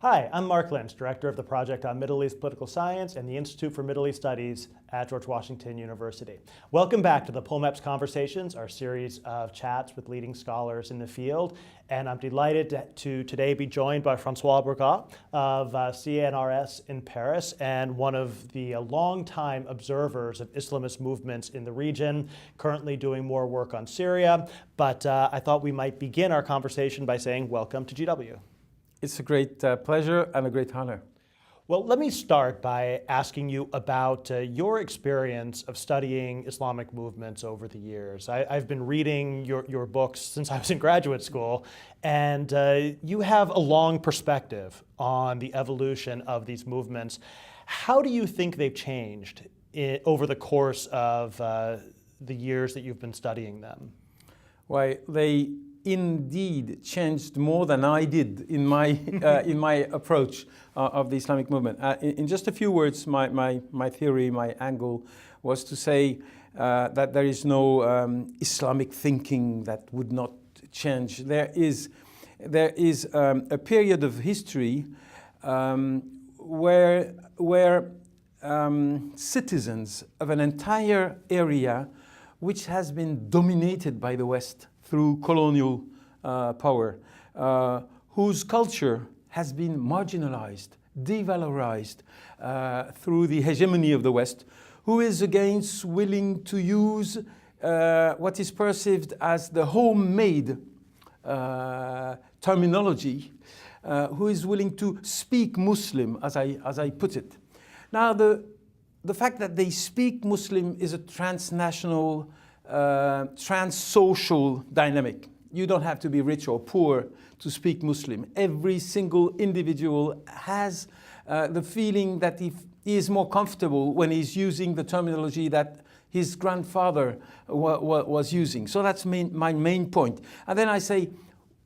Hi, I'm Marc, Director of the Project on Middle East Political Science and the Institute for Middle East Studies at George Washington University. Welcome back to the POMEPS Conversations, our series of chats with leading scholars in the field. And I'm delighted to today be joined by François Burgat of CNRS in Paris and one of the longtime observers of Islamist movements in the region, currently doing more work on Syria. But I thought we might begin our conversation by saying welcome to GW. It's a great pleasure and a great honor. Well, let me start by asking you about your experience of studying Islamic movements over the years. I've been reading your books since I was in graduate school, and you have a long perspective on the evolution of these movements. How do you think they've changed over the course of the years that you've been studying them? Why, they indeed changed more than I did in my in my approach of the Islamic movement. In just a few words, my theory, my angle was to say that there is no Islamic thinking that would not change. There is a period of history where citizens of an entire area which has been dominated by the West through colonial power, whose culture has been marginalized, devalorized through the hegemony of the West, who is against willing to use what is perceived as the homemade terminology, who is willing to speak Muslim, as I put it. Now, the fact that they speak Muslim is a transnational, trans-social dynamic. You don't have to be rich or poor to speak Muslim. Every single individual has the feeling that he is more comfortable when he's using the terminology that his grandfather was using. So that's my main point. And then I say,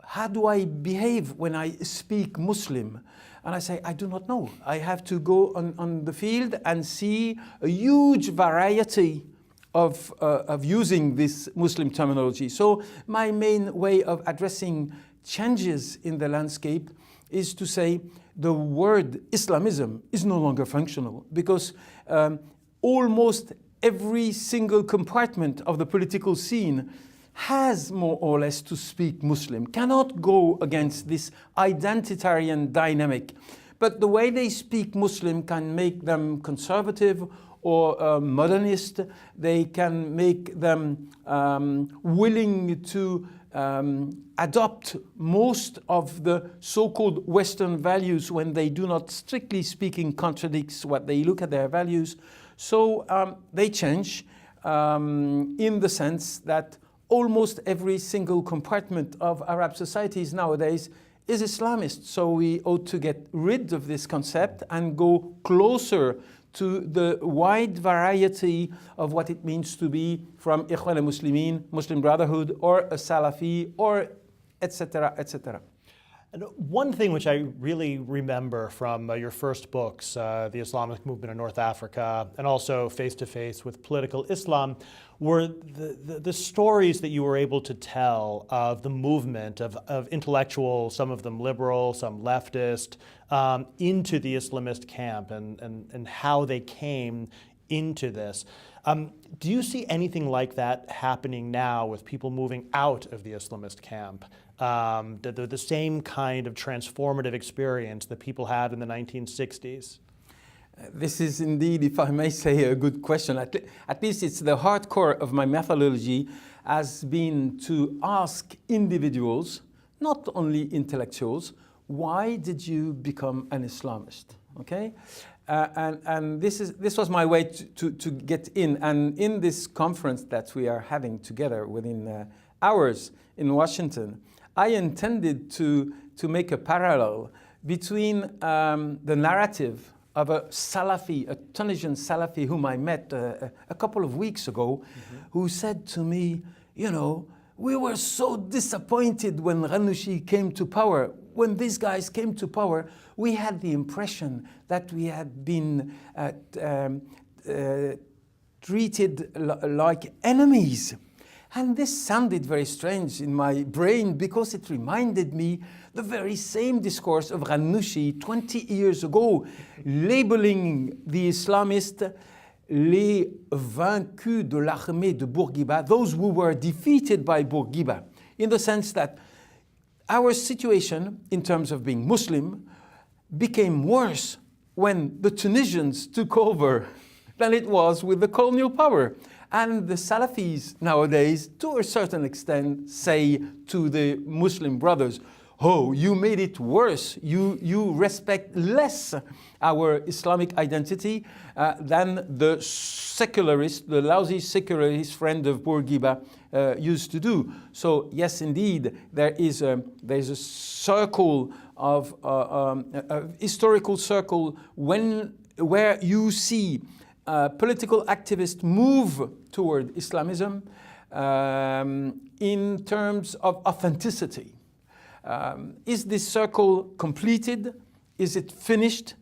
how do I behave when I speak Muslim? And I say, I do not know. I have to go on the field and see a huge variety of using this Muslim terminology. So my main way of addressing changes in the landscape is to say the word Islamism is no longer functional because almost every single compartment of the political scene has more or less to speak Muslim, cannot go against this identitarian dynamic. But the way they speak Muslim can make them conservative or modernist. They can make them willing to adopt most of the so-called Western values when they do not, strictly speaking, contradicts what they look at their values. So they change in the sense that almost every single compartment of Arab societies nowadays is Islamist. So we ought to get rid of this concept and go closer to the wide variety of what it means to be from Ikhwan al-Muslimin, Muslim Brotherhood, or a Salafi, or etc., etc. And one thing which I really remember from your first books, the Islamic Movement in North Africa, and also Face to Face with Political Islam, were the stories that you were able to tell of the movement of intellectuals, some of them liberal, some leftist, into the Islamist camp and how they came into this. Do you see anything like that happening now with people moving out of the Islamist camp? The same kind of transformative experience that people had in the 1960s? This is indeed, if I may say, a good question. At least it's the hardcore of my methodology has been to ask individuals, not only intellectuals, why did you become an Islamist? Okay? And this was my way to get in. And in this conference that we are having together within hours in Washington, I intended to make a parallel between the narrative of a Salafi, a Tunisian Salafi whom I met a couple of weeks ago, who said to me, you know, we were so disappointed when Ghannouchi came to power. When these guys came to power, we had the impression that we had been treated like enemies. And this sounded very strange in my brain because it reminded me the very same discourse of Ghannouchi 20 years ago, labeling the Islamists les vaincus de l'armée de Bourguiba, those who were defeated by Bourguiba, in the sense that our situation in terms of being Muslim became worse when the Tunisians took over than it was with the colonial power. And the Salafis nowadays, to a certain extent, say to the Muslim brothers, oh, you made it worse. You respect less our Islamic identity than the secularist, the lousy secularist friend of Bourguiba used to do. So yes, indeed, there's a circle of a historical circle where you see political activists move toward Islamism in terms of authenticity. Is this circle completed? Is it finished?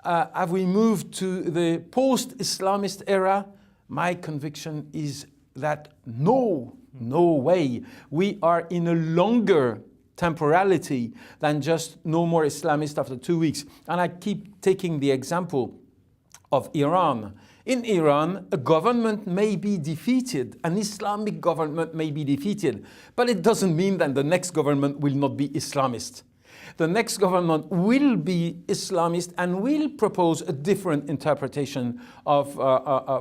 Have we moved to the post-Islamist era? My conviction is that no way. We are in a longer temporality than just no more Islamist after 2 weeks. And I keep taking the example of Iran. In Iran, a government may be defeated, an Islamic government may be defeated, but it doesn't mean that the next government will not be Islamist. The next government will be Islamist and will propose a different interpretation of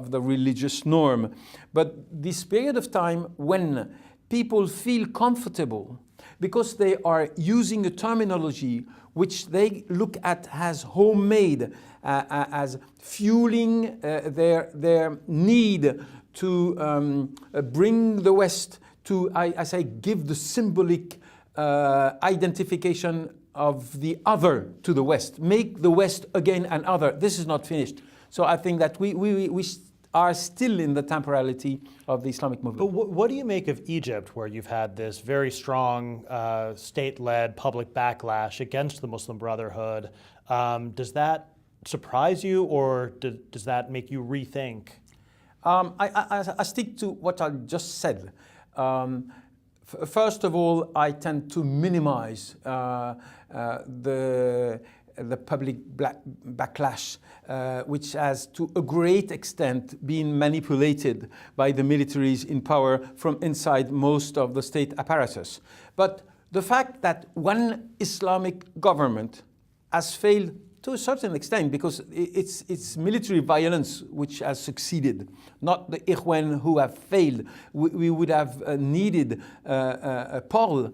the religious norm. But this period of time when people feel comfortable because they are using a terminology which they look at as homemade, as fueling their need to bring the West to, I say, give the symbolic identification of the other to the West, make the West again an other. This is not finished. So I think that we are still in the temporality of the Islamic movement. But what do you make of Egypt, where you've had this very strong state-led public backlash against the Muslim Brotherhood? Does that surprise you, or does that make you rethink? I stick to what I just said. First of all, I tend to minimize the public backlash, which has to a great extent been manipulated by the militaries in power from inside most of the state apparatus. But the fact that one Islamic government has failed to a certain extent, because it's military violence which has succeeded, not the Ikhwan who have failed. We would have needed a poll.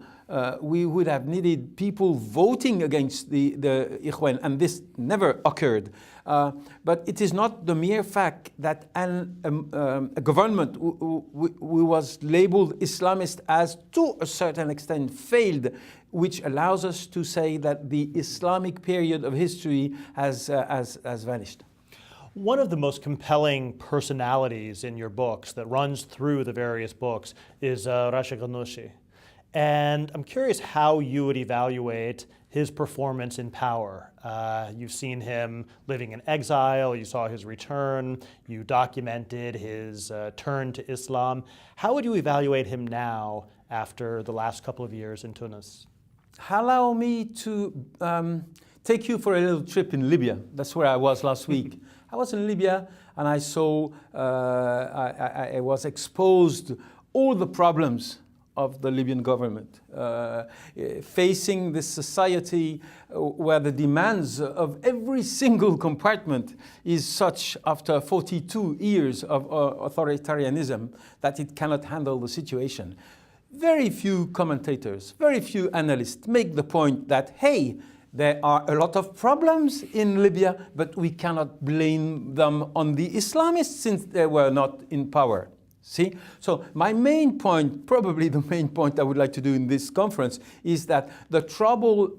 We would have needed people voting against the Ikhwan, and this never occurred. But it is not the mere fact that a government who was labeled Islamist as, to a certain extent, failed, which allows us to say that the Islamic period of history has vanished. One of the most compelling personalities in your books that runs through the various books is Rashid Ghannouchi. And I'm curious how you would evaluate his performance in power. You've seen him living in exile, you saw his return, you documented his turn to Islam. How would you evaluate him now after the last couple of years in Tunis? Allow me to take you for a little trip in Libya. That's where I was last week. I was in Libya and I saw, I was exposed to all the problems of the Libyan government, facing this society where the demands of every single compartment is such after 42 years of authoritarianism that it cannot handle the situation. Very few commentators, very few analysts make the point that, hey, there are a lot of problems in Libya, but we cannot blame them on the Islamists since they were not in power. See? So my main point, probably the main point I would like to do in this conference, is that the trouble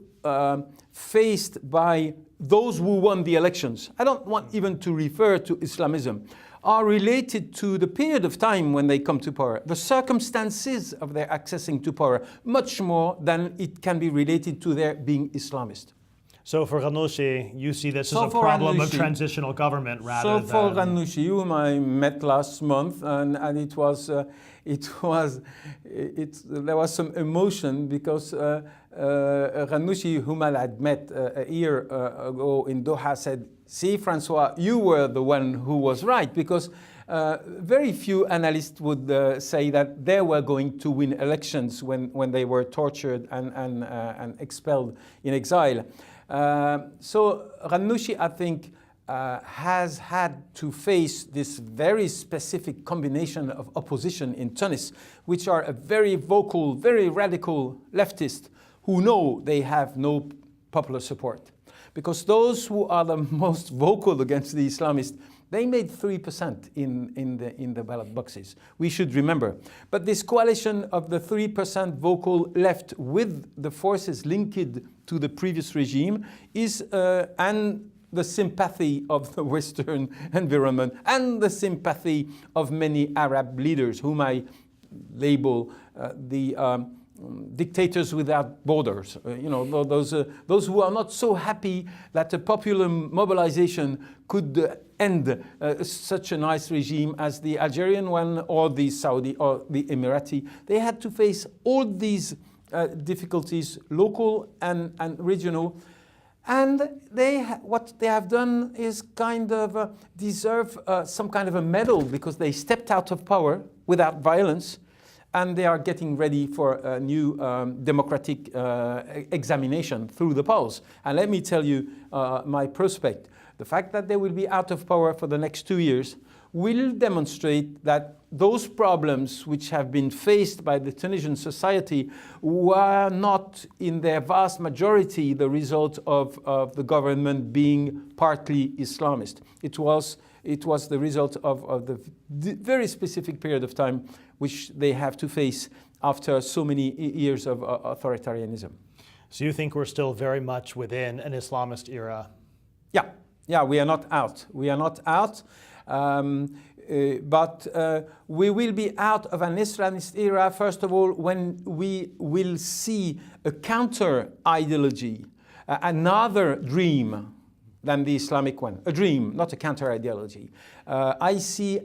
faced by those who won the elections, I don't want even to refer to Islamism, are related to the period of time when they come to power, the circumstances of their accessing to power, much more than it can be related to their being Islamist. So for Ghannouchi, you see this as a for problem of Ghannouchi- transitional government rather So for than... Ghannouchi, whom I met last month, and there was some emotion because Ghannouchi, whom I had met a year ago in Doha, said, "See, François, you were the one who was right," because very few analysts would say that they were going to win elections when they were tortured and expelled in exile. So Ghannouchi, I think, has had to face this very specific combination of opposition in Tunis, which are a very vocal, very radical leftists who know they have no popular support. Because those who are the most vocal against the Islamists, they made 3% in the ballot boxes. We should remember. But this coalition of the 3% vocal left with the forces linked to the previous regime is, and the sympathy of the Western environment, and the sympathy of many Arab leaders, whom I label the dictators without borders. Those who are not so happy that a popular mobilization could end such a nice regime as the Algerian one or the Saudi or the Emirati. They had to face all these difficulties, local and regional. And what they have done is kind of deserve some kind of a medal, because they stepped out of power without violence, and they are getting ready for a new democratic examination through the polls. And let me tell you my prospect. The fact that they will be out of power for the next 2 years will demonstrate that those problems which have been faced by the Tunisian society were not, in their vast majority, the result of the government being partly Islamist. It was the result of the very specific period of time which they have to face after so many years of authoritarianism. So you think we're still very much within an Islamist era? Yeah, we are not out. We are not out. But we will be out of an Islamist era, first of all, when we will see a counter ideology, another dream than the Islamic one. A dream, not a counter ideology. I see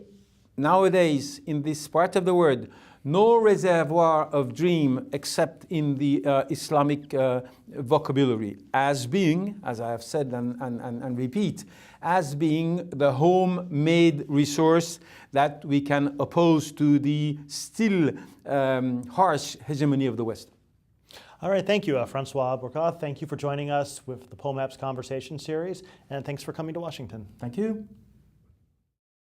nowadays in this part of the world no reservoir of dream except in the Islamic vocabulary, as being, as I have said and repeat, as being the home-made resource that we can oppose to the still harsh hegemony of the West. All right, thank you, François Burgat. Thank you for joining us with the POMEPS Conversation Series, and thanks for coming to Washington. Thank you.